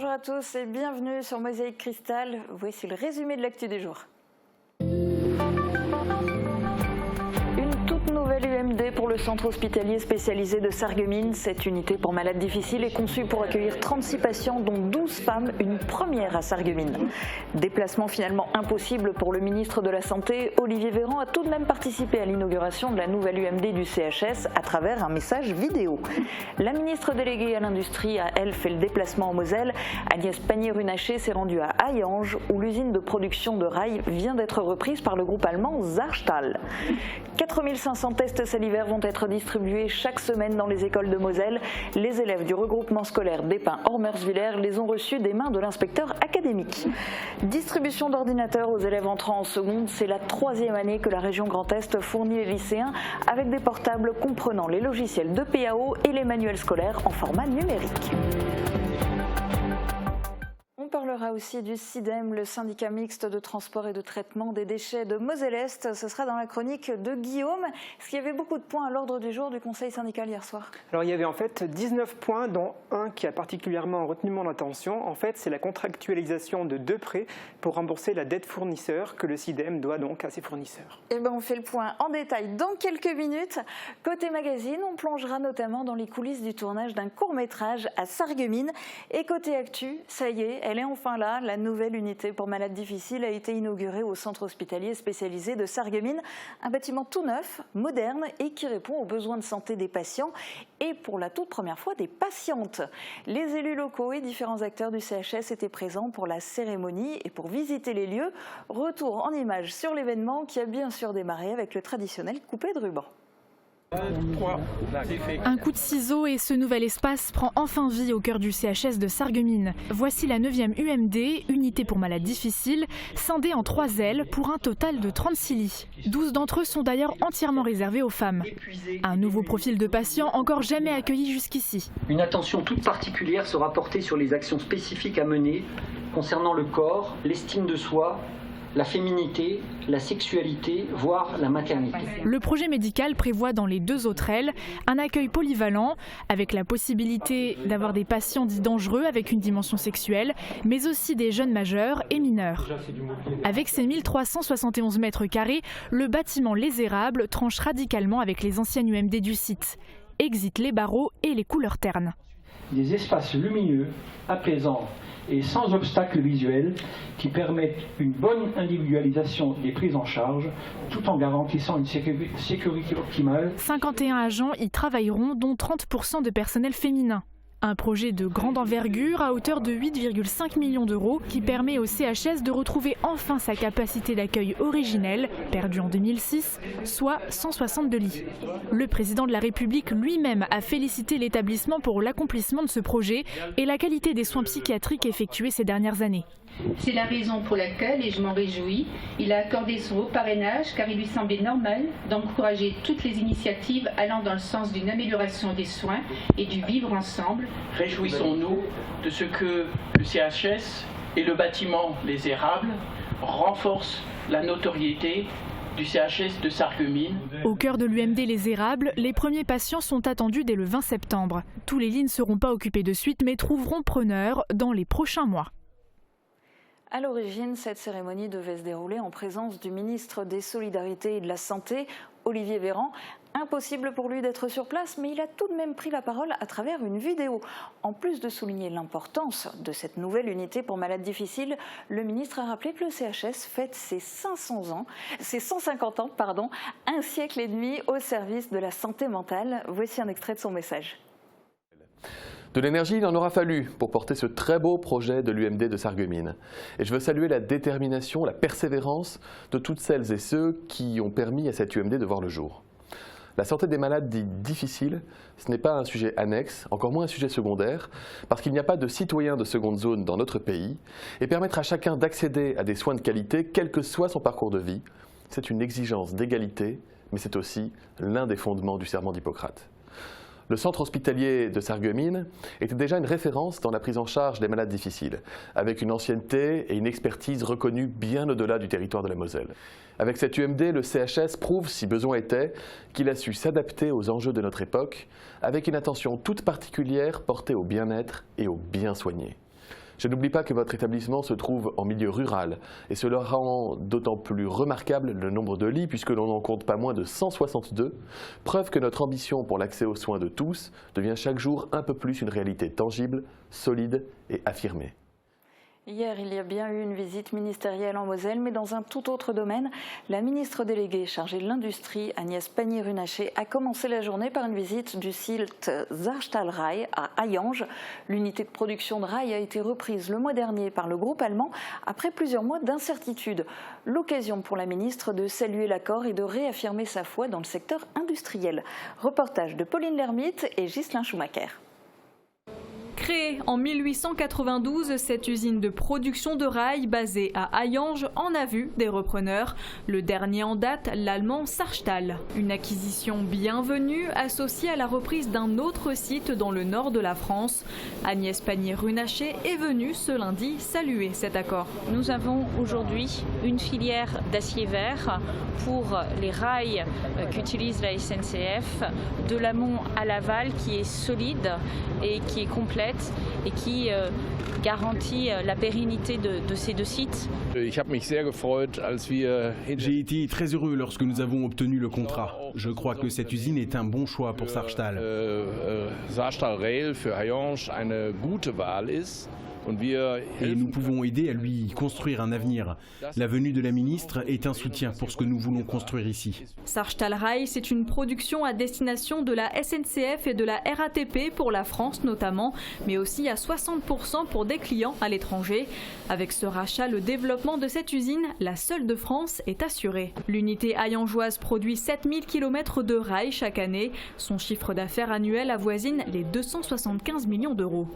Bonjour à tous et bienvenue sur Mosaïque Cristal. Voici le résumé de l'actu du jour. Nouvelle UMD pour le centre hospitalier spécialisé de Sarreguemines. Cette unité pour malades difficiles est conçue pour accueillir 36 patients, dont 12 femmes, une première à Sarreguemines. Déplacement finalement impossible pour le ministre de la Santé. Olivier Véran a tout de même participé à l'inauguration de la nouvelle UMD du CHS à travers un message vidéo. La ministre déléguée à l'industrie a, elle, fait le déplacement en Moselle. Agnès Pannier-Runacher s'est rendue à Hayange, où l'usine de production de rails vient d'être reprise par le groupe allemand Saarstahl. 4500 tests salivaires vont être distribués chaque semaine dans les écoles de Moselle. Les élèves du regroupement scolaire d'Épin-Ormersviller les ont reçus des mains de l'inspecteur académique. Distribution d'ordinateurs aux élèves entrant en seconde, c'est la 3e année que la région Grand Est fournit les lycéens avec des portables comprenant les logiciels de PAO et les manuels scolaires en format numérique. On parlera aussi du SIDEM, le syndicat mixte de transport et de traitement des déchets de Moselle-Est. Ce sera dans la chronique de Guillaume. Est-ce qu'il y avait beaucoup de points à l'ordre du jour du conseil syndical hier soir? Alors il y avait en fait 19 points, dont un qui a particulièrement retenu mon attention. En fait, c'est la contractualisation de 2 prêts pour rembourser la dette fournisseur que le SIDEM doit donc à ses fournisseurs. Eh bien, on fait le point en détail dans quelques minutes. Côté magazine, on plongera notamment dans les coulisses du tournage d'un court-métrage à Sarreguemines. Et côté actu, ça y est, elle est enfin là. La nouvelle unité pour malades difficiles a été inaugurée au centre hospitalier spécialisé de Sarreguemines. Un bâtiment tout neuf, moderne et qui répond aux besoins de santé des patients et pour la toute première fois des patientes. Les élus locaux et différents acteurs du CHS étaient présents pour la cérémonie et pour visiter les lieux. Retour en images sur l'événement qui a bien sûr démarré avec le traditionnel coupé de ruban. Un coup de ciseau et ce nouvel espace prend enfin vie au cœur du CHS de Sarreguemines. Voici la 9e UMD, unité pour malades difficiles, scindée en 3 ailes pour un total de 36 lits. 12 d'entre eux sont d'ailleurs entièrement réservés aux femmes. Un nouveau profil de patient encore jamais accueilli jusqu'ici. Une attention toute particulière sera portée sur les actions spécifiques à mener concernant le corps, l'estime de soi, la féminité, la sexualité, voire la maternité. Le projet médical prévoit dans les 2 autres ailes un accueil polyvalent avec la possibilité d'avoir des patients dits dangereux avec une dimension sexuelle, mais aussi des jeunes majeurs et mineurs. Avec ses 1371 mètres carrés, le bâtiment Les Érables tranche radicalement avec les anciennes UMD du site. Exit les barreaux et les couleurs ternes. Des espaces lumineux, apaisants et sans obstacles visuels qui permettent une bonne individualisation des prises en charge tout en garantissant une sécurité optimale. 51 agents y travailleront, dont 30% de personnel féminin. Un projet de grande envergure à hauteur de 8,5 millions d'euros qui permet au CHS de retrouver enfin sa capacité d'accueil originelle, perdue en 2006, soit 162 lits. Le président de la République lui-même a félicité l'établissement pour l'accomplissement de ce projet et la qualité des soins psychiatriques effectués ces dernières années. C'est la raison pour laquelle, et je m'en réjouis, il a accordé son haut parrainage car il lui semblait normal d'encourager toutes les initiatives allant dans le sens d'une amélioration des soins et du vivre ensemble. Réjouissons-nous de ce que le CHS et le bâtiment Les Érables renforcent la notoriété du CHS de Sarreguemines. Au cœur de l'UMD Les Érables, les premiers patients sont attendus dès le 20 septembre. Tous les lits ne seront pas occupés de suite mais trouveront preneur dans les prochains mois. À l'origine, cette cérémonie devait se dérouler en présence du ministre des Solidarités et de la Santé, Olivier Véran. Impossible pour lui d'être sur place, mais il a tout de même pris la parole à travers une vidéo. En plus de souligner l'importance de cette nouvelle unité pour malades difficiles, le ministre a rappelé que le CHS fête ses 150 ans, un siècle et demi au service de la santé mentale. Voici un extrait de son message. De l'énergie, il en aura fallu pour porter ce très beau projet de l'UMD de Sarreguemines. Et je veux saluer la détermination, la persévérance de toutes celles et ceux qui ont permis à cette UMD de voir le jour. La santé des malades dits difficiles, ce n'est pas un sujet annexe, encore moins un sujet secondaire, parce qu'il n'y a pas de citoyens de seconde zone dans notre pays, et permettre à chacun d'accéder à des soins de qualité, quel que soit son parcours de vie, c'est une exigence d'égalité, mais c'est aussi l'un des fondements du serment d'Hippocrate. Le centre hospitalier de Sarreguemines était déjà une référence dans la prise en charge des malades difficiles, avec une ancienneté et une expertise reconnues bien au-delà du territoire de la Moselle. Avec cette UMD, le CHS prouve, si besoin était, qu'il a su s'adapter aux enjeux de notre époque, avec une attention toute particulière portée au bien-être et au bien soigné. Je n'oublie pas que votre établissement se trouve en milieu rural et cela rend d'autant plus remarquable le nombre de lits puisque l'on n'en compte pas moins de 162, preuve que notre ambition pour l'accès aux soins de tous devient chaque jour un peu plus une réalité tangible, solide et affirmée. Hier, il y a bien eu une visite ministérielle en Moselle, mais dans un tout autre domaine. La ministre déléguée chargée de l'Industrie, Agnès Pannier-Runacher, a commencé la journée par une visite du site Saarstahlrail à Hayange. L'unité de production de rail a été reprise le mois dernier par le groupe allemand après plusieurs mois d'incertitude. L'occasion pour la ministre de saluer l'accord et de réaffirmer sa foi dans le secteur industriel. Reportage de Pauline Lermite et Ghislain Schumacher. Créée en 1892, cette usine de production de rails basée à Hayange en a vu des repreneurs. Le dernier en date, l'allemand Saarstahl. Une acquisition bienvenue associée à la reprise d'un autre site dans le nord de la France. Agnès Pannier-Runacher est venue ce lundi saluer cet accord. Nous avons aujourd'hui une filière d'acier vert pour les rails qu'utilise la SNCF, de l'amont à l'aval qui est solide et qui est complète et qui garantit la pérennité de ces deux sites. J'ai été très heureux lorsque nous avons obtenu le contrat. Je crois que cette usine est un bon choix pour Saarstahl. Saarstahlrail für Hayange eine gute Wahl ist. Et nous pouvons aider à lui construire un avenir. La venue de la ministre est un soutien pour ce que nous voulons construire ici. Saarstahlrail, c'est une production à destination de la SNCF et de la RATP pour la France notamment, mais aussi à 60% pour des clients à l'étranger. Avec ce rachat, le développement de cette usine, la seule de France, est assuré. L'unité hayangeoise produit 7000 km de rails chaque année. Son chiffre d'affaires annuel avoisine les 275 millions d'euros.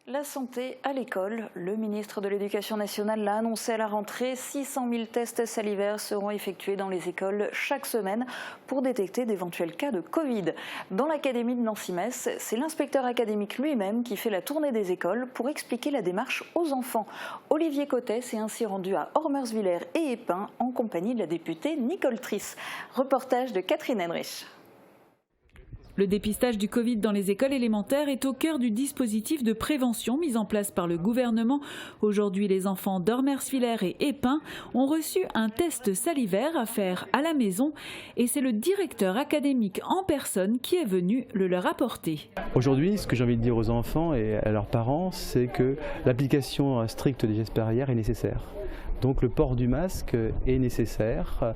La santé à l'école. Le ministre de l'Éducation nationale l'a annoncé à la rentrée. 600 000 tests salivaires seront effectués dans les écoles chaque semaine pour détecter d'éventuels cas de Covid. Dans l'académie de Nancy-Metz, c'est l'inspecteur académique lui-même qui fait la tournée des écoles pour expliquer la démarche aux enfants. Olivier Cotet s'est ainsi rendu à Ormerswiller et Épin en compagnie de la députée Nicole Triss. Reportage de Catherine Henrich. Le dépistage du Covid dans les écoles élémentaires est au cœur du dispositif de prévention mis en place par le gouvernement. Aujourd'hui, les enfants d'Ormerswiller et Épin ont reçu un test salivaire à faire à la maison et c'est le directeur académique en personne qui est venu le leur apporter. Aujourd'hui, ce que j'ai envie de dire aux enfants et à leurs parents, c'est que l'application stricte des gestes barrières est nécessaire. Donc le port du masque est nécessaire,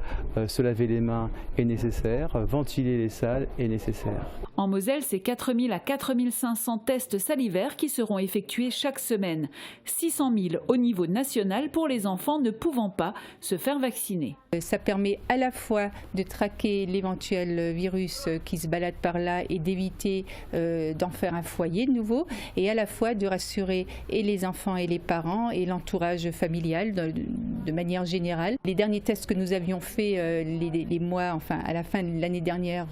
se laver les mains est nécessaire, ventiler les salles est nécessaire. En Moselle, c'est 4000 à 4500 tests salivaires qui seront effectués chaque semaine. 600 000 au niveau national pour les enfants ne pouvant pas se faire vacciner. Ça permet à la fois de traquer l'éventuel virus qui se balade par là et d'éviter d'en faire un foyer de nouveau, et à la fois de rassurer et les enfants et les parents et l'entourage familial de manière générale. Les derniers tests que nous avions faits les mois, enfin à la fin de l'année dernière,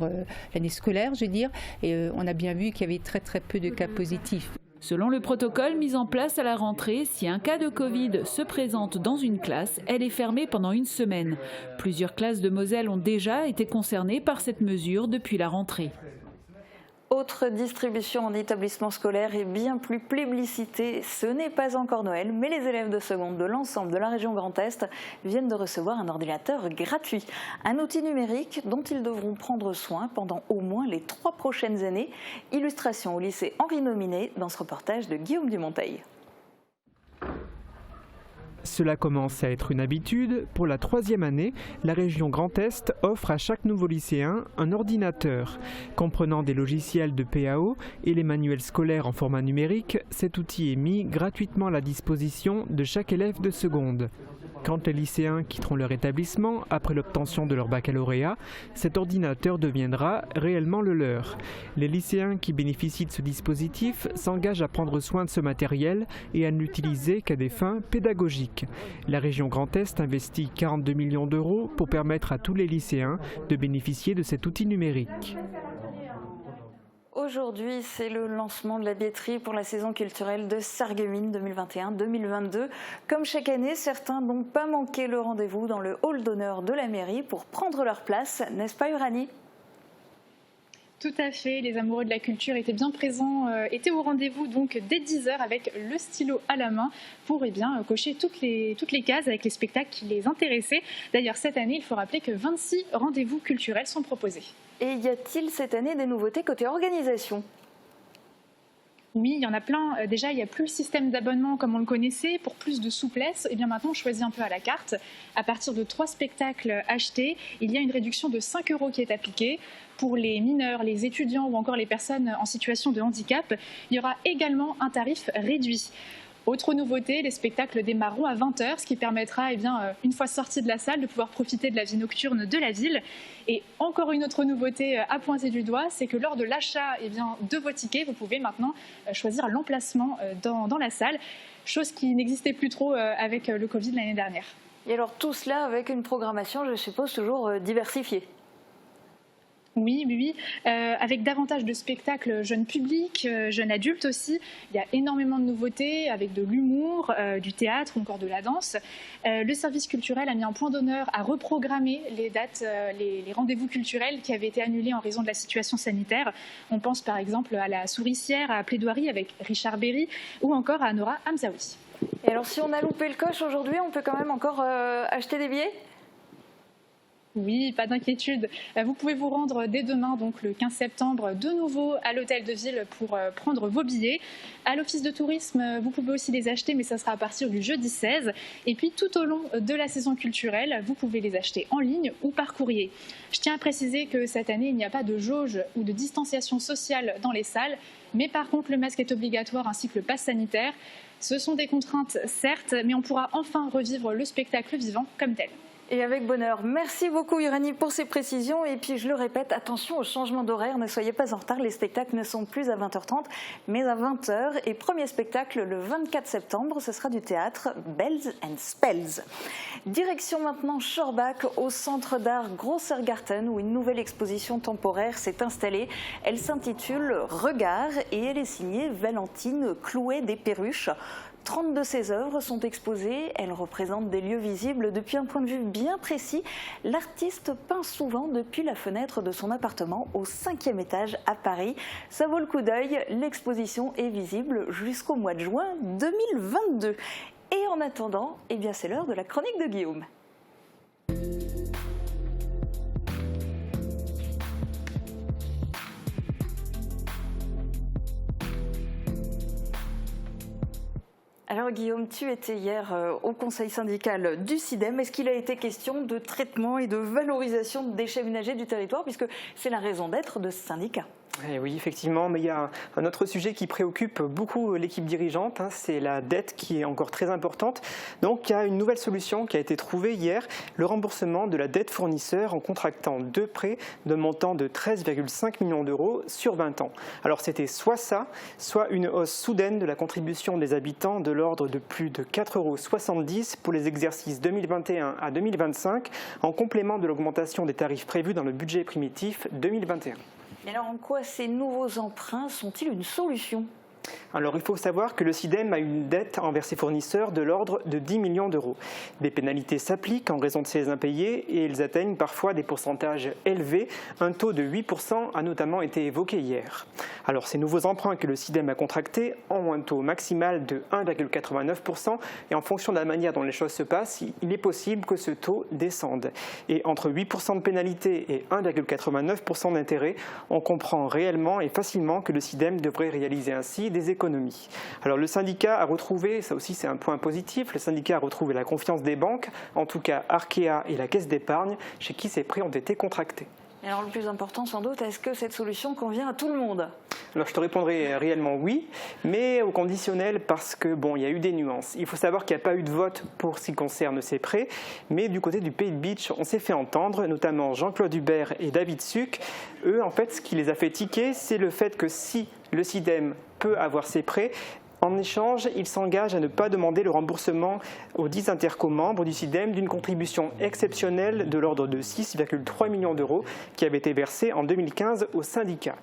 l'année scolaire, je veux dire, et on a bien vu qu'il y avait très peu de cas positifs. Selon le protocole mis en place à la rentrée, si un cas de Covid se présente dans une classe, elle est fermée pendant une semaine. Plusieurs classes de Moselle ont déjà été concernées par cette mesure depuis la rentrée. Autre distribution en établissement scolaire est bien plus plébiscitée. Ce n'est pas encore Noël, mais les élèves de seconde de l'ensemble de la région Grand Est viennent de recevoir un ordinateur gratuit. Un outil numérique dont ils devront prendre soin pendant au moins les 3 prochaines années. Illustration au lycée Henri Nominé dans ce reportage de Guillaume Dumonteil. Cela commence à être une habitude. Pour la 3e année, la région Grand Est offre à chaque nouveau lycéen un ordinateur. Comprenant des logiciels de PAO et les manuels scolaires en format numérique, cet outil est mis gratuitement à la disposition de chaque élève de seconde. Quand les lycéens quitteront leur établissement après l'obtention de leur baccalauréat, cet ordinateur deviendra réellement le leur. Les lycéens qui bénéficient de ce dispositif s'engagent à prendre soin de ce matériel et à ne l'utiliser qu'à des fins pédagogiques. La région Grand Est investit 42 millions d'euros pour permettre à tous les lycéens de bénéficier de cet outil numérique. Aujourd'hui, c'est le lancement de la billetterie pour la saison culturelle de Sarreguemines 2021-2022. Comme chaque année, certains n'ont pas manqué le rendez-vous dans le hall d'honneur de la mairie pour prendre leur place, n'est-ce pas Uranie ? Tout à fait, les amoureux de la culture étaient bien présents, étaient au rendez-vous donc dès 10h avec le stylo à la main pour cocher toutes les cases avec les spectacles qui les intéressaient. D'ailleurs cette année, il faut rappeler que 26 rendez-vous culturels sont proposés. Et y a-t-il cette année des nouveautés côté organisation ? Oui, il y en a plein. Déjà, il n'y a plus le système d'abonnement comme on le connaissait. Pour plus de souplesse, et bien maintenant, on choisit un peu à la carte. À partir de 3 spectacles achetés, il y a une réduction de 5 € qui est appliquée. Pour les mineurs, les étudiants ou encore les personnes en situation de handicap, il y aura également un tarif réduit. Autre nouveauté, les spectacles démarreront à 20h, ce qui permettra, une fois sortis de la salle, de pouvoir profiter de la vie nocturne de la ville. Et encore une autre nouveauté à pointer du doigt, c'est que lors de l'achat de vos tickets, vous pouvez maintenant choisir l'emplacement dans la salle, chose qui n'existait plus trop avec le Covid l'année dernière. Et alors tout cela avec une programmation, je suppose, toujours diversifiée. Oui, avec davantage de spectacles jeunes publics, jeunes adultes aussi. Il y a énormément de nouveautés avec de l'humour, du théâtre ou encore de la danse. Le service culturel a mis un point d'honneur à reprogrammer les dates, les rendez-vous culturels qui avaient été annulés en raison de la situation sanitaire. On pense par exemple à la Souricière, à Plaidoirie avec Richard Berry ou encore à Nora Hamzaoui. Et alors si on a loupé le coche aujourd'hui, on peut quand même encore acheter des billets ? Oui, pas d'inquiétude. Vous pouvez vous rendre dès demain, donc le 15 septembre, de nouveau à l'hôtel de ville pour prendre vos billets. À l'office de tourisme, vous pouvez aussi les acheter, mais ça sera à partir du jeudi 16. Et puis tout au long de la saison culturelle, vous pouvez les acheter en ligne ou par courrier. Je tiens à préciser que cette année, il n'y a pas de jauge ou de distanciation sociale dans les salles, mais par contre, le masque est obligatoire ainsi que le pass sanitaire. Ce sont des contraintes, certes, mais on pourra enfin revivre le spectacle vivant comme tel. Et avec bonheur. Merci beaucoup Uranie pour ces précisions. Et puis je le répète, attention au changement d'horaire, ne soyez pas en retard. Les spectacles ne sont plus à 20h30 mais à 20h. Et premier spectacle le 24 septembre, ce sera du théâtre Bells and Spells. Direction maintenant Schorbach au centre d'art Grossergarten où une nouvelle exposition temporaire s'est installée. Elle s'intitule Regard et elle est signée Valentine Clouet des Perruches. 30 de ses œuvres sont exposées, elles représentent des lieux visibles depuis un point de vue bien précis. L'artiste peint souvent depuis la fenêtre de son appartement au 5e étage à Paris. Ça vaut le coup d'œil, l'exposition est visible jusqu'au mois de juin 2022. Et en attendant, c'est l'heure de la chronique de Guillaume. Alors Guillaume, tu étais hier au conseil syndical du SIDEM. Est-ce qu'il a été question de traitement et de valorisation de déchets ménagers du territoire, puisque c'est la raison d'être de ce syndicat ? Oui, effectivement, mais il y a un autre sujet qui préoccupe beaucoup l'équipe dirigeante, c'est la dette qui est encore très importante. Donc il y a une nouvelle solution qui a été trouvée hier, le remboursement de la dette fournisseur en contractant 2 prêts d'un montant de 13,5 millions d'euros sur 20 ans. Alors c'était soit ça, soit une hausse soudaine de la contribution des habitants de l'ordre de plus de 4,70 € pour les exercices 2021 à 2025, en complément de l'augmentation des tarifs prévus dans le budget primitif 2021. Mais alors en quoi ces nouveaux emprunts sont-ils une solution ? Alors il faut savoir que le SIDEM a une dette envers ses fournisseurs de l'ordre de 10 millions d'euros. Des pénalités s'appliquent en raison de ces impayés et elles atteignent parfois des pourcentages élevés. Un taux de 8% a notamment été évoqué hier. Alors ces nouveaux emprunts que le SIDEM a contractés ont un taux maximal de 1,89% et en fonction de la manière dont les choses se passent, il est possible que ce taux descende. Et entre 8% de pénalité et 1,89% d'intérêt, on comprend réellement et facilement que le SIDEM devrait réaliser ainsi des économies. Alors le syndicat a retrouvé, ça aussi c'est un point positif, le syndicat a retrouvé la confiance des banques, en tout cas Arkea et la Caisse d'épargne, chez qui ces prêts ont été contractés. Et alors le plus important sans doute, est-ce que cette solution convient à tout le monde ? Alors je te répondrai réellement oui, mais au conditionnel parce que il y a eu des nuances. Il faut savoir qu'il n'y a pas eu de vote pour ce qui concerne ces prêts, mais du côté du Pays de Bitche, on s'est fait entendre, notamment Jean-Claude Hubert et David Suc. Eux, en fait, ce qui les a fait tiquer, c'est le fait que si le SIDEM peut avoir ses prêts, En échange, il s'engage à ne pas demander le remboursement aux 10 intercos membres du SIDEM d'une contribution exceptionnelle de l'ordre de 6,3 millions d'euros qui avait été versée en 2015 au syndicat.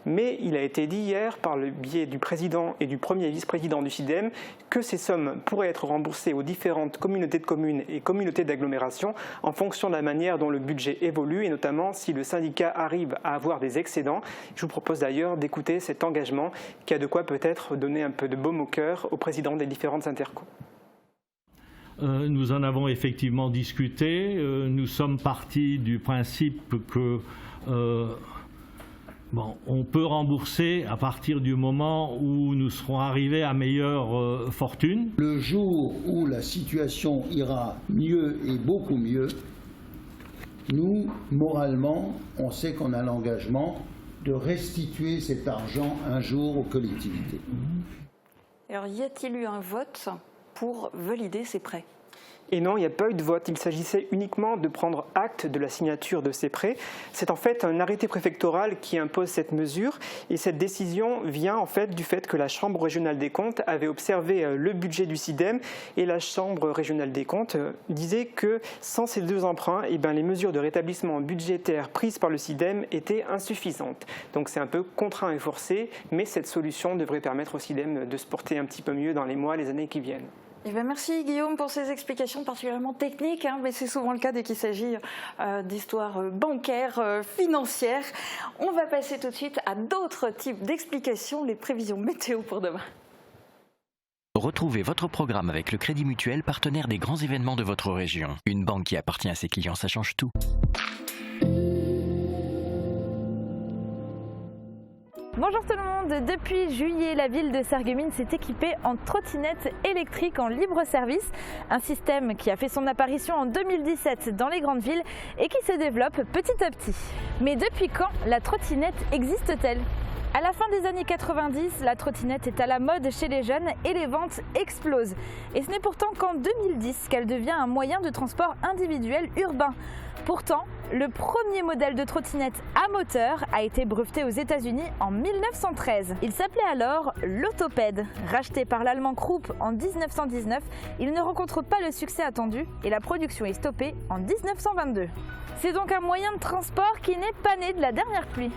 Mais il a été dit hier, par le biais du président et du premier vice-président du SIDEM, que ces sommes pourraient être remboursées aux différentes communautés de communes et communautés d'agglomération en fonction de la manière dont le budget évolue et notamment si le syndicat arrive à avoir des excédents. Je vous propose d'ailleurs d'écouter cet engagement qui a de quoi peut-être donner un peu de baume au cœur au président des différentes intercos. Nous en avons effectivement discuté. Nous sommes partis du principe que on peut rembourser à partir du moment où nous serons arrivés à meilleure fortune. Le jour où la situation ira mieux et beaucoup mieux, nous, moralement, on sait qu'on a l'engagement de restituer cet argent un jour aux collectivités. Alors, y a-t-il eu un vote pour valider ces prêts ? Et non, il n'y a pas eu de vote. Il s'agissait uniquement de prendre acte de la signature de ces prêts. C'est en fait un arrêté préfectoral qui impose cette mesure. Et cette décision vient en fait du fait que la Chambre régionale des comptes avait observé le budget du SIDEM. Et la Chambre régionale des comptes disait que sans ces deux emprunts, les mesures de rétablissement budgétaire prises par le SIDEM étaient insuffisantes. Donc c'est un peu contraint et forcé, mais cette solution devrait permettre au SIDEM de se porter un petit peu mieux dans les mois, les années qui viennent. Merci Guillaume pour ces explications particulièrement techniques, mais c'est souvent le cas dès qu'il s'agit d'histoires bancaires, financières. On va passer tout de suite à d'autres types d'explications, les prévisions météo pour demain. Retrouvez votre programme avec le Crédit Mutuel, partenaire des grands événements de votre région. Une banque qui appartient à ses clients, ça change tout. Bonjour tout le monde, depuis juillet, la ville de Sarreguemines s'est équipée en trottinettes électriques en libre service, un système qui a fait son apparition en 2017 dans les grandes villes et qui se développe petit à petit. Mais depuis quand la trottinette existe-t-elle ? À la fin des années 90, la trottinette est à la mode chez les jeunes et les ventes explosent. Et ce n'est pourtant qu'en 2010 qu'elle devient un moyen de transport individuel urbain. Pourtant, le premier modèle de trottinette à moteur a été breveté aux États-Unis en 1913. Il s'appelait alors l'Autoped. Racheté par l'allemand Krupp en 1919, il ne rencontre pas le succès attendu et la production est stoppée en 1922. C'est donc un moyen de transport qui n'est pas né de la dernière pluie.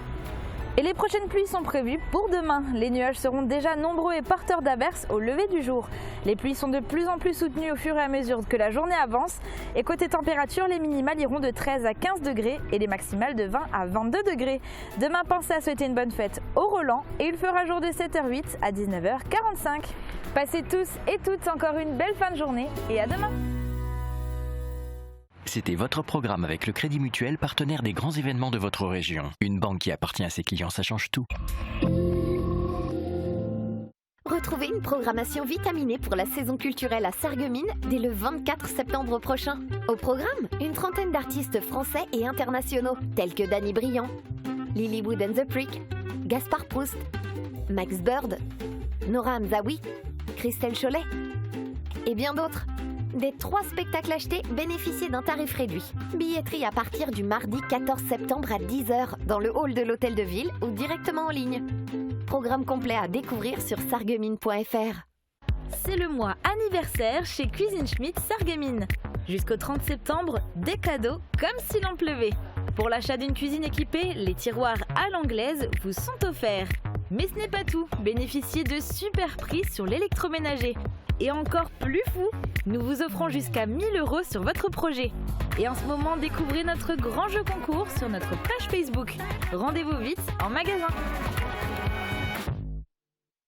Et les prochaines pluies sont prévues pour demain. Les nuages seront déjà nombreux et porteurs d'averses au lever du jour. Les pluies sont de plus en plus soutenues au fur et à mesure que la journée avance. Et côté température, les minimales iront de 13 à 15 degrés et les maximales de 20 à 22 degrés. Demain, pensez à souhaiter une bonne fête au Roland et il fera jour de 7h08 à 19h45. Passez tous et toutes encore une belle fin de journée et à demain. C'était votre programme avec le Crédit Mutuel, partenaire des grands événements de votre région. Une banque qui appartient à ses clients, ça change tout. Retrouvez une programmation vitaminée pour la saison culturelle à Sarreguemines dès le 24 septembre prochain. Au programme, une trentaine d'artistes français et internationaux, tels que Danny Briand, Lilywood and the Prick, Gaspard Proust, Max Bird, Nora Hamzaoui, Christelle Chollet et bien d'autres. Des 3 spectacles achetés, bénéficiez d'un tarif réduit. Billetterie à partir du mardi 14 septembre à 10h dans le hall de l'hôtel de ville ou directement en ligne. Programme complet à découvrir sur sarreguemines.fr. C'est le mois anniversaire chez Cuisine Schmitt Sarreguemines. Jusqu'au 30 septembre, des cadeaux comme s'il en pleuvait. Pour l'achat d'une cuisine équipée, les tiroirs à l'anglaise vous sont offerts. Mais ce n'est pas tout, bénéficiez de super prix sur l'électroménager. Et encore plus fou, nous vous offrons jusqu'à 1 000 € sur votre projet. Et en ce moment, découvrez notre grand jeu concours sur notre page Facebook. Rendez-vous vite en magasin.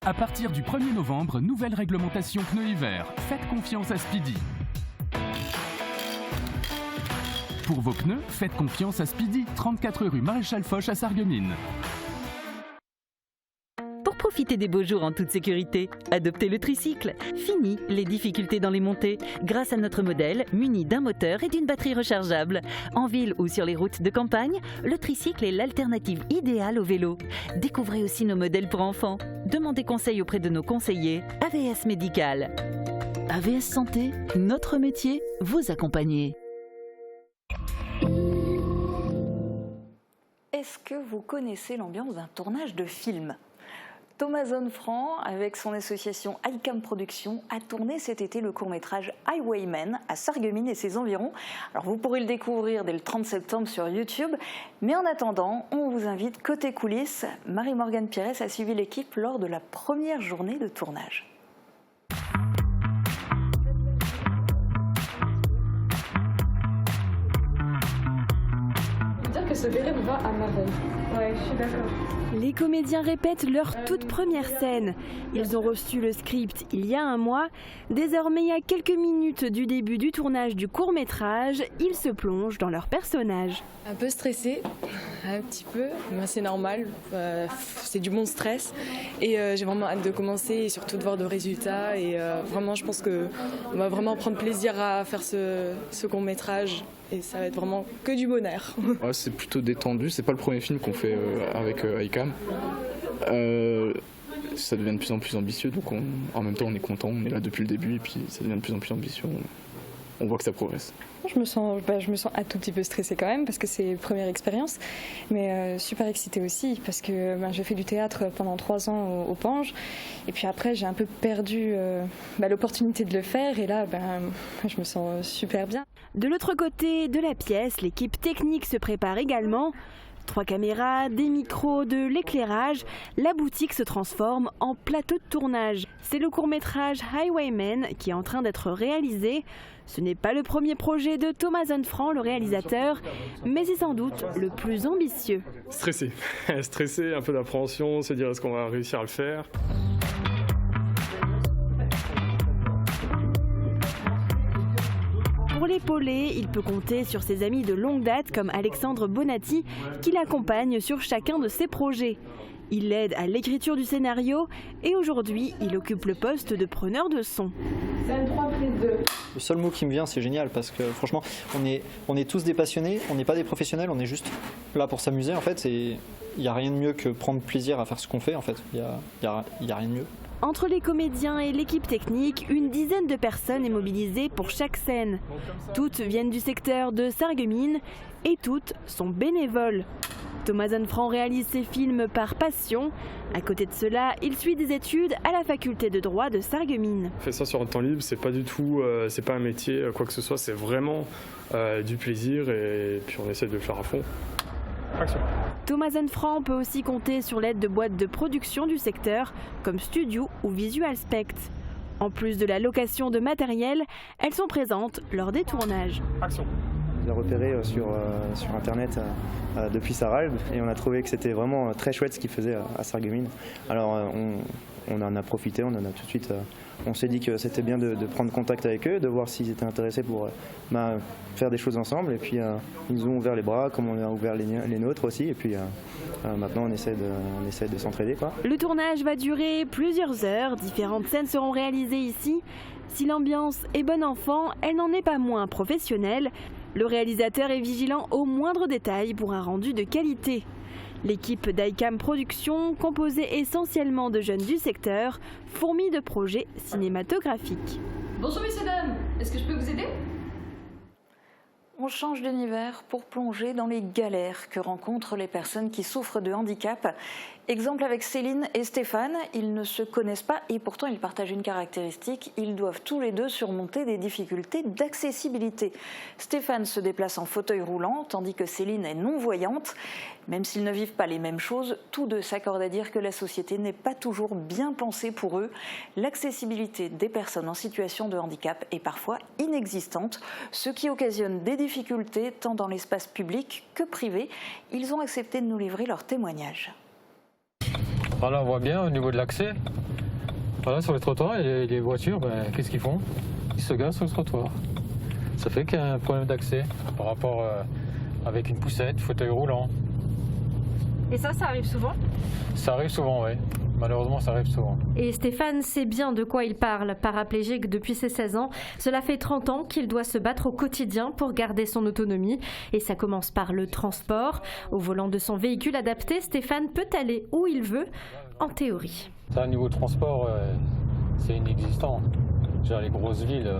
À partir du 1er novembre, nouvelle réglementation pneus hiver. Faites confiance à Speedy. Pour vos pneus, faites confiance à Speedy, 34 rue Maréchal Foch à Sarreguemines. Pour profiter des beaux jours en toute sécurité, adoptez le tricycle. Fini les difficultés dans les montées grâce à notre modèle muni d'un moteur et d'une batterie rechargeable. En ville ou sur les routes de campagne, le tricycle est l'alternative idéale au vélo. Découvrez aussi nos modèles pour enfants. Demandez conseil auprès de nos conseillers AVS Médical. AVS Santé, notre métier, vous accompagner. Est-ce que vous connaissez l'ambiance d'un tournage de film ? Thomason Franc, avec son association ICAM Productions, a tourné cet été le court-métrage Highwaymen à Sarreguemines et ses environs. Alors vous pourrez le découvrir dès le 30 septembre sur YouTube. Mais en attendant, on vous invite côté coulisses. Marie-Morgane Pires a suivi l'équipe lors de la première journée de tournage. Que ce béret va à merveille. Ouais, je suis d'accord. Les comédiens répètent leur toute première scène. Ils ont reçu le script il y a un mois. Désormais, à quelques minutes du début du tournage du court-métrage, ils se plongent dans leur personnage. Un peu stressé, un petit peu, mais c'est normal. C'est du bon stress. Et j'ai vraiment hâte de commencer et surtout de voir de résultats. Et vraiment, je pense qu'on va vraiment prendre plaisir à faire ce court-métrage. Et ça va être vraiment que du bonheur. Ouais, c'est plutôt détendu, c'est pas le premier film qu'on fait avec ICAM. Ça devient de plus en plus ambitieux, donc en même temps on est content, on est là depuis le début et puis ça devient de plus en plus ambitieux. On voit que ça progresse. Je me sens un tout petit peu stressée quand même parce que c'est première expérience, mais super excitée aussi parce que j'ai fait du théâtre pendant 3 ans au Pange et puis après j'ai un peu perdu l'opportunité de le faire et là je me sens super bien. De l'autre côté de la pièce, l'équipe technique se prépare également. 3 caméras, des micros, de l'éclairage, la boutique se transforme en plateau de tournage. C'est le court-métrage Highwaymen qui est en train d'être réalisé. Ce n'est pas le premier projet de Thomason Franc, le réalisateur, mais c'est sans doute le plus ambitieux. Stressé, un peu d'appréhension, se dire est-ce qu'on va réussir à le faire. Pour l'épauler, il peut compter sur ses amis de longue date comme Alexandre Bonatti qui l'accompagne sur chacun de ses projets. Il l'aide à l'écriture du scénario et aujourd'hui, il occupe le poste de preneur de son. Scène 3, prise 2. Le seul mot qui me vient, c'est génial parce que franchement, on est tous des passionnés, on n'est pas des professionnels, on est juste là pour s'amuser en fait. Il n'y a rien de mieux que prendre plaisir à faire ce qu'on fait en fait. Il y a rien de mieux. Entre les comédiens et l'équipe technique, une dizaine de personnes est mobilisée pour chaque scène. Toutes viennent du secteur de Sarreguemines et toutes sont bénévoles. Thomason Franc réalise ses films par passion. À côté de cela, il suit des études à la faculté de droit de Sarreguemines. On fait ça sur un temps libre, c'est pas du tout, c'est pas un métier, quoi que ce soit, c'est vraiment du plaisir et puis on essaie de le faire à fond. Action. Thomason Franc peut aussi compter sur l'aide de boîtes de production du secteur comme Studio ou Visual Spect. En plus de la location de matériel, elles sont présentes lors des tournages. Action. On l'a repéré sur internet depuis Sarralbe et on a trouvé que c'était vraiment très chouette ce qu'il faisait à Sarreguemines. Alors on en a profité, on en a tout de suite. On s'est dit que c'était bien de prendre contact avec eux, de voir s'ils étaient intéressés pour faire des choses ensemble. Et puis ils nous ont ouvert les bras, comme on a ouvert les nôtres aussi. Et puis maintenant on essaie de s'entraider, quoi. Le tournage va durer plusieurs heures. Différentes scènes seront réalisées ici. Si l'ambiance est bon enfant, elle n'en est pas moins professionnelle. Le réalisateur est vigilant aux moindres détails pour un rendu de qualité. L'équipe d'ICAM Productions, composée essentiellement de jeunes du secteur, fourmille de projets cinématographiques. Bonjour messieurs dames, est-ce que je peux vous aider ? On change d'univers pour plonger dans les galères que rencontrent les personnes qui souffrent de handicap. Exemple avec Céline et Stéphane, ils ne se connaissent pas et pourtant ils partagent une caractéristique, ils doivent tous les deux surmonter des difficultés d'accessibilité. Stéphane se déplace en fauteuil roulant tandis que Céline est non-voyante. Même s'ils ne vivent pas les mêmes choses, tous deux s'accordent à dire que la société n'est pas toujours bien pensée pour eux. L'accessibilité des personnes en situation de handicap est parfois inexistante, ce qui occasionne des difficultés tant dans l'espace public que privé. Ils ont accepté de nous livrer leur témoignage. Voilà, on voit bien au niveau de l'accès. Voilà, sur les trottoirs, et les voitures, qu'est-ce qu'ils font? Ils se garent sur le trottoir. Ça fait qu'il y a un problème d'accès par rapport avec une poussette, fauteuil roulant. Et ça arrive souvent? Ça arrive souvent, oui. Malheureusement, ça arrive souvent. Et Stéphane sait bien de quoi il parle. Paraplégique depuis ses 16 ans, cela fait 30 ans qu'il doit se battre au quotidien pour garder son autonomie. Et ça commence par le transport. Au volant de son véhicule adapté, Stéphane peut aller où il veut, en théorie. Ça, au niveau transport, c'est inexistant. Déjà, les grosses villes,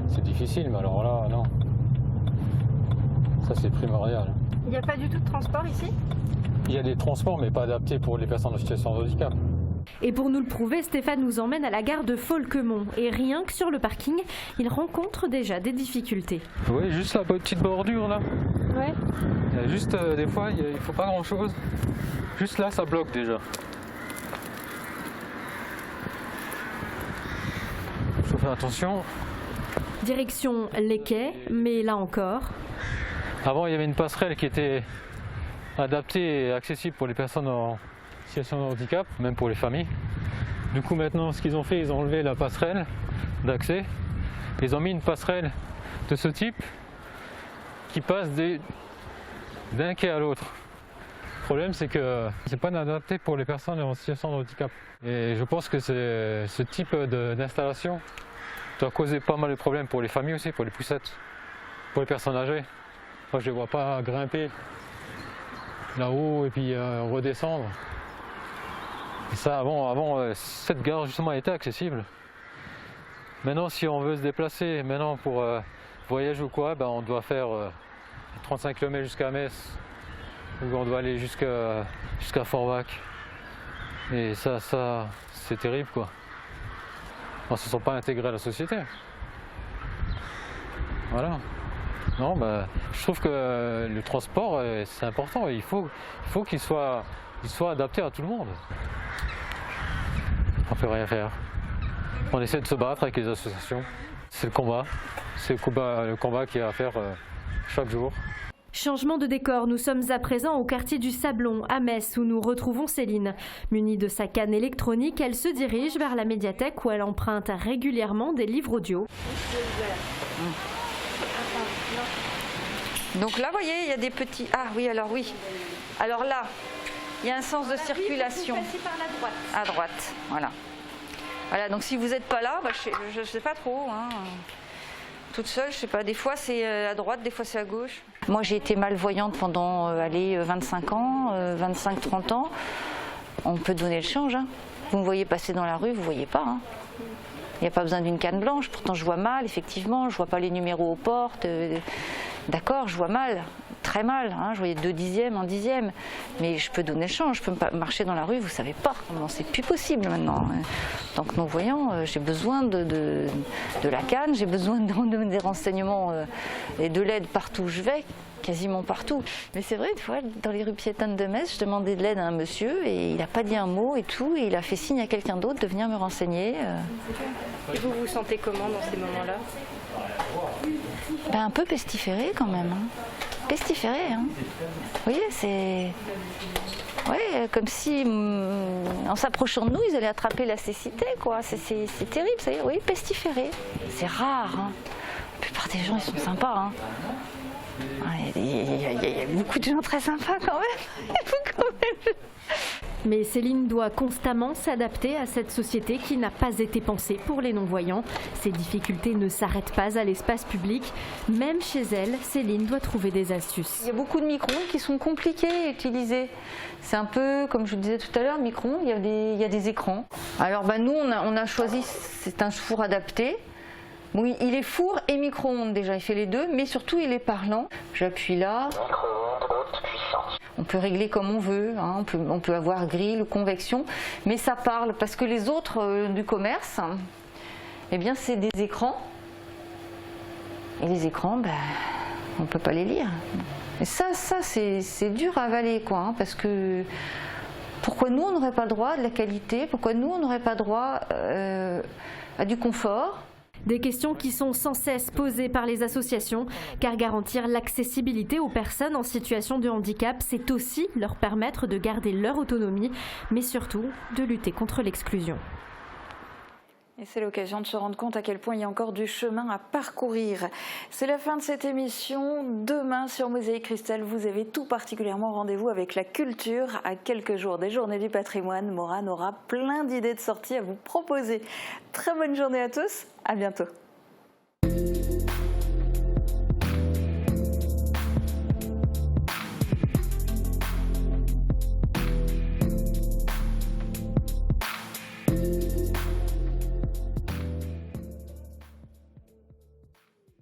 c'est difficile, mais alors là, non. Ça, c'est primordial. Il n'y a pas du tout de transport ici ? Il y a des transports, mais pas adaptés pour les personnes en situation de handicap. Et pour nous le prouver, Stéphane nous emmène à la gare de Folquemont. Et rien que sur le parking, il rencontre déjà des difficultés. Oui, juste la petite bordure là. Ouais. Il y a juste des fois, il ne faut pas grand chose. Juste là, ça bloque déjà. Il faut faire attention. Direction les quais, mais là encore. Avant, il y avait une passerelle qui était adaptée et accessible pour les personnes en situation de handicap, même pour les familles. Du coup, maintenant, ce qu'ils ont fait, ils ont enlevé la passerelle d'accès. Ils ont mis une passerelle de ce type qui passe d'un quai à l'autre. Le problème, c'est que c'est pas adapté pour les personnes en situation de handicap. Et je pense que ce type d'installation doit causer pas mal de problèmes pour les familles aussi, pour les poussettes, pour les personnes âgées. Moi, je ne les vois pas grimper là-haut et puis redescendre. Et ça, avant cette gare justement était accessible. Maintenant, si on veut se déplacer, maintenant pour voyage ou quoi, ben, on doit faire 35 km jusqu'à Metz, ou on doit aller jusqu'à Forbach. Et ça c'est terrible quoi. On ne se sent pas intégré à la société. Voilà. Non, ben, je trouve que le transport, c'est important. Il faut qu'il soit adapté à tout le monde. On ne peut rien faire. On essaie de se battre avec les associations. C'est le combat. C'est le combat qu'il y a à faire chaque jour. Changement de décor, nous sommes à présent au quartier du Sablon, à Metz, où nous retrouvons Céline. Munie de sa canne électronique, elle se dirige vers la médiathèque où elle emprunte régulièrement des livres audio. Donc là, vous voyez, il y a des petits... Ah oui, alors oui. Alors là, il y a un sens de circulation. Par la droite. À droite, voilà. Voilà, donc si vous n'êtes pas là, bah, je ne sais pas trop. Hein. Toute seule, je sais pas, des fois c'est à droite, des fois c'est à gauche. Moi j'ai été malvoyante pendant 25 ans, 25-30 ans. On peut donner le change. Hein. Vous me voyez passer dans la rue, vous ne voyez pas. Hein. Il n'y a pas besoin d'une canne blanche, pourtant je vois mal, effectivement, je vois pas les numéros aux portes. D'accord, je vois mal, très mal, hein, je voyais 2 dixièmes, 1 dixième, mais je peux donner le change, je peux marcher dans la rue, vous savez pas, c'est plus possible maintenant. Donc non-voyant, j'ai besoin de la canne, j'ai besoin des renseignements et de l'aide partout où je vais, quasiment partout. Mais c'est vrai, une fois, dans les rues piétonnes de Metz, je demandais de l'aide à un monsieur et il n'a pas dit un mot et tout, et il a fait signe à quelqu'un d'autre de venir me renseigner. Et vous vous sentez comment dans ces moments-là? Ben, un peu pestiféré quand même. Hein. Pestiféré, hein. Vous voyez, c'est... Ouais, comme si, en s'approchant de nous, ils allaient attraper la cécité, quoi. C'est terrible, ça y est. Oui, pestiféré. C'est rare, hein. La plupart des gens, ils sont sympas, hein. Il y a beaucoup de gens très sympas quand même. Mais Céline doit constamment s'adapter à cette société qui n'a pas été pensée pour les non-voyants. Ces difficultés ne s'arrêtent pas à l'espace public. Même chez elle, Céline doit trouver des astuces. Il y a beaucoup de micro-ondes qui sont compliqués à utiliser. C'est un peu, comme je vous disais tout à l'heure, micro-ondes, il y a des écrans. Alors nous, on a choisi, c'est un four adapté. Bon, il est four et micro-ondes déjà, il fait les deux, mais surtout il est parlant. J'appuie là. Micro-ondes haute puissance. On peut régler comme on veut, hein. On peut avoir grille ou convection, mais ça parle parce que les autres du commerce, eh bien c'est des écrans. Et les écrans, on ne peut pas les lire. Et ça c'est dur à avaler, quoi, hein, parce que pourquoi nous on n'aurait pas droit à de la qualité, pourquoi nous on n'aurait pas droit à du confort? Des questions qui sont sans cesse posées par les associations, car garantir l'accessibilité aux personnes en situation de handicap, c'est aussi leur permettre de garder leur autonomie, mais surtout de lutter contre l'exclusion. Et c'est l'occasion de se rendre compte à quel point il y a encore du chemin à parcourir. C'est la fin de cette émission. Demain sur Mosaïque Cristal, vous avez tout particulièrement rendez-vous avec la culture. À quelques jours des Journées du patrimoine, Morane aura plein d'idées de sorties à vous proposer. Très bonne journée à tous, à bientôt.